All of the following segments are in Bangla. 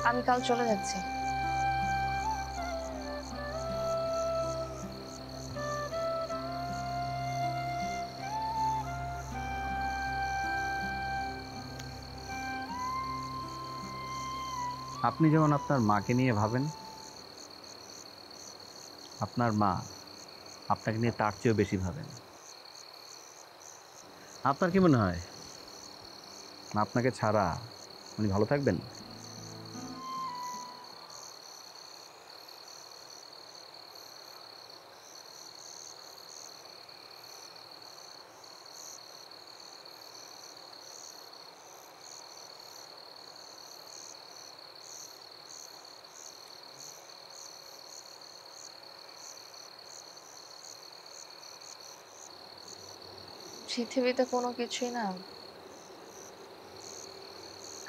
আমি কাল চলে যাচ্ছি। আপনি যেমন আপনার মাকে নিয়ে ভাবেন, আপনার মা আপনাকে নিয়ে তার চেয়েও বেশি ভাবেন। আপনার কি মনে হয় আপনাকে ছাড়া উনি ভালো থাকবেন? পৃথিবীতে কোনো কিছুই না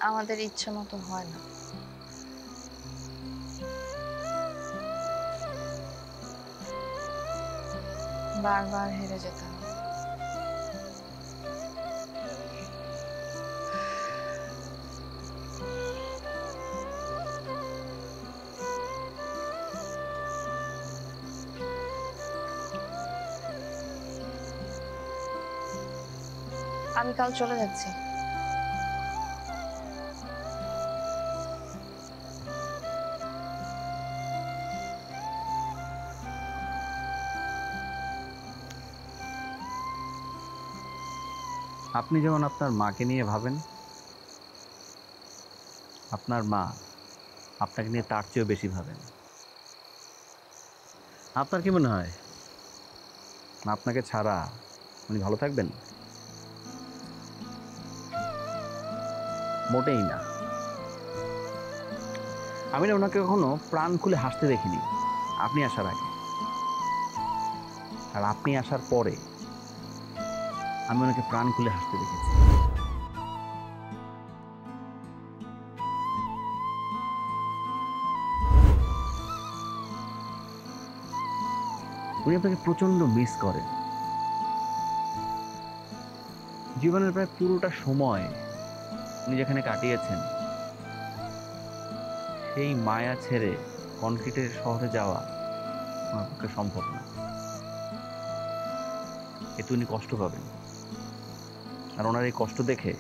আমাদের ইচ্ছে মতো হয় না। বারবার হেরে যেতে হয়। আমি কাল চলে যাচ্ছি। আপনি যেমন আপনার মাকে নিয়ে ভাবেন, আপনার মা আপনাকে নিয়ে তার চেয়েও বেশি ভাবেন। আপনার কি মনে হয় আপনাকে ছাড়া উনি ভালো থাকবেন? মোটেই না। আমি না ওনাকে কখনো প্রাণ খুলে হাসতে দেখিনি আপনি আসার আগে, আর আপনি আসার পরে আমি ওনাকে প্রাণ খুলে হাসতে দেখেছি। উনি আপনাকে প্রচন্ড মিস করেন। জীবনের প্রায় পুরোটা সময় উনি যেখানে কাটিয়েছেন, সেই মায়া ছেড়ে কনক্রিটের শহরে যাওয়া ওনার পক্ষে সম্ভব না। এতে উনি কষ্ট পাবেন, আর ওনার এই কষ্ট দেখে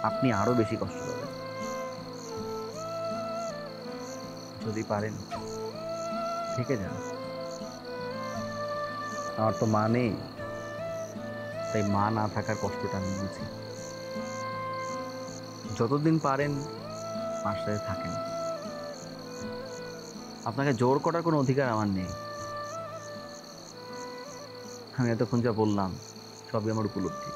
আপনি আরো বেশি কষ্ট পাবেন। যদি পারেন থেকে যান। আমার তো মা নেই, তাই মা না থাকার কষ্টটা আমি বুঝি। যতদিন পারেন মার সাথে থাকেন। আপনাকে জোর করার কোনো অধিকার আমার নেই। আমি এতক্ষণ যা বললাম সবই আমার উপলব্ধি।